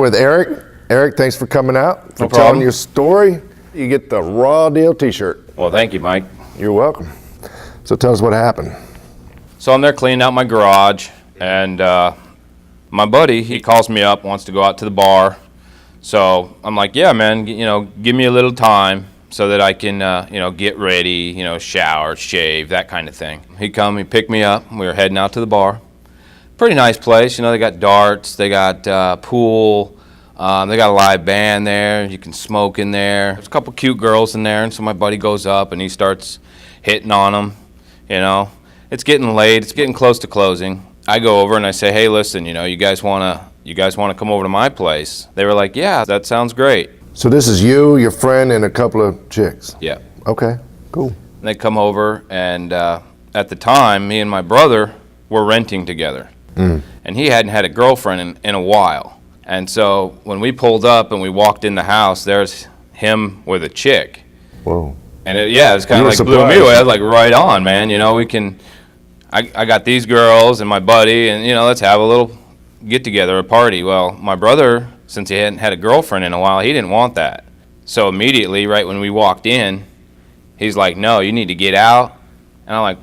with Eric. Eric, thanks for coming out, for No telling problem. your story. You get the Raw Deal t-shirt. Well, thank you, Mike. You're welcome. So tell us what happened. So I'm there cleaning out my garage, and my buddy, he calls me up, wants to go out to the bar. So I'm like, yeah, man, give me a little time so that I can, get ready, shower, shave, that kind of thing. He picked me up. We were heading out to the bar. Pretty nice place. They got darts, they got pool, they got a live band there. You can smoke in there. There's a couple cute girls in there, and so my buddy goes up and he starts hitting on them. It's getting late. It's getting close to closing. I go over and I say, hey, listen, you guys wanna come over to my place? They were like, yeah, that sounds great. So this is you, your friend, and a couple of chicks? Yeah. Okay, cool. And they come over, and at the time, me and my brother were renting together. And he hadn't had a girlfriend in a while. And so when we pulled up and we walked in the house, there's him with a chick. Whoa. And it was kind You of were blew me surprised. away. I was like, right on, man. I got these girls and my buddy, and let's have a little get together, a party. Well, my brother, since he hadn't had a girlfriend in a while, he didn't want that. So immediately, right when we walked in, he's like, no, you need to get out. And I'm like,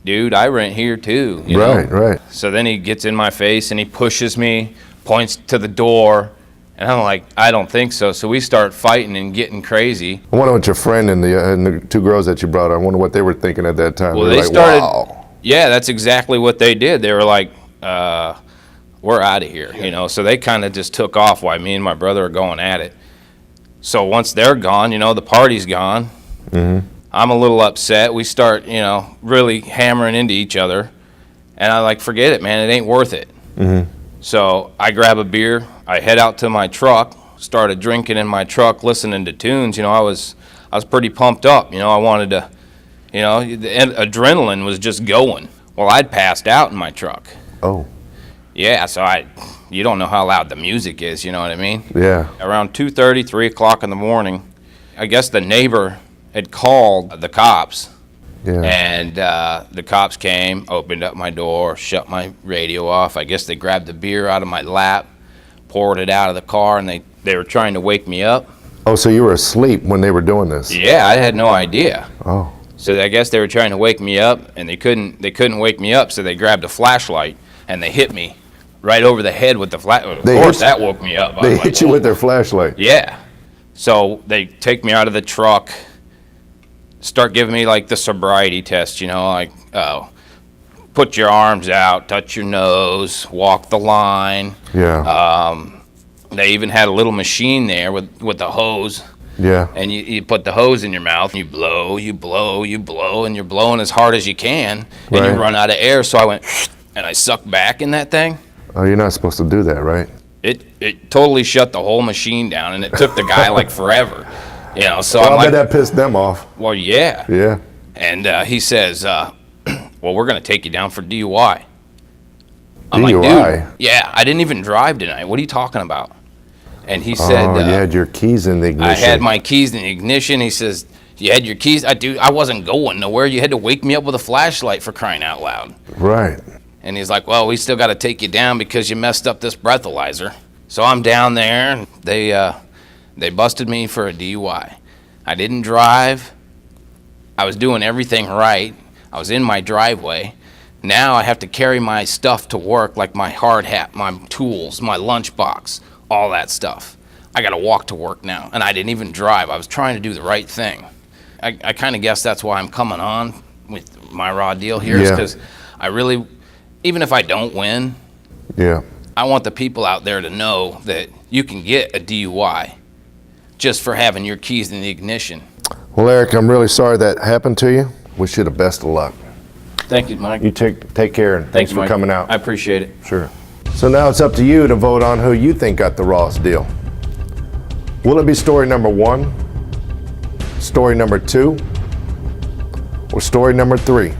dude, I rent here too. Right. So then he gets in my face and he pushes me, points to the door, and I'm like, I don't think so. So we start fighting and getting crazy. I wonder what your friend and the two girls that you brought, I wonder what they were thinking at that time. Well, were they like, started, wow. Yeah, that's exactly what they did. They were like, we're out of here, So they kind of just took off while me and my brother are going at it. So once they're gone, the party's gone. Mm-hmm. I'm a little upset. We start, really hammering into each other. And I like, forget it, man. It ain't worth it. Mm-hmm. So I grab a beer. I head out to my truck, started drinking in my truck, listening to tunes. I was pretty pumped up. I wanted to, the adrenaline was just going. Well, I'd passed out in my truck. Oh. Yeah, so you don't know how loud the music is, you know what I mean? Yeah. Around 2:30, 3 o'clock in the morning, I guess the neighbor had called the cops. Yeah. And the cops came, opened up my door, shut my radio off. I guess they grabbed the beer out of my lap, poured it out of the car, and they were trying to wake me up. Oh, so you were asleep when they were doing this? Yeah, I had no idea. Oh. So I guess they were trying to wake me up, and they couldn't wake me up, so they grabbed a flashlight, and they hit me right over the head with the flashlight. Of course, that woke me up. They hit you with their flashlight? Yeah. So they take me out of the truck, start giving me like the sobriety test, put your arms out, touch your nose, walk the line. Yeah. They even had a little machine there with the hose. Yeah. And you put the hose in your mouth, and you blow, and you're blowing as hard as you can, and Right. you run out of air. So I went, and I sucked back in that thing. Oh, you're not supposed to do that, right? It totally shut the whole machine down, and it took the guy like forever. So Well, I'm I like, bet that pissed them off. well, yeah. Yeah. And he says, well, we're going to take you down for DUI. I'm like, DUI? dude, yeah, I didn't even drive tonight. What are you talking about? And he said, Oh, you had your keys in the ignition. I had my keys in the ignition. He says, you had your keys? I wasn't going nowhere. You had to wake me up with a flashlight, for crying out loud. Right. And he's like, well, we still got to take you down because you messed up this breathalyzer. So I'm down there, and they busted me for a DUI. I didn't drive. I was doing everything right. I was in my driveway. Now I have to carry my stuff to work, like my hard hat, my tools, my lunchbox, all that stuff. I got to walk to work now, and I didn't even drive. I was trying to do the right thing. I kind of guess that's why I'm coming on with my Raw Deal here, is Yeah. because I really, even if I don't win, Yeah. I want the people out there to know that you can get a DUI just for having your keys in the ignition. Well, Eric, I'm really sorry that happened to you. Wish you the best of luck. Thank you, Mike. You take care, and thanks for Mike. coming out. I appreciate it. Sure. So now it's up to you to vote on who you think got the rawest deal. Will it be story number 1, story number 2, or story number 3?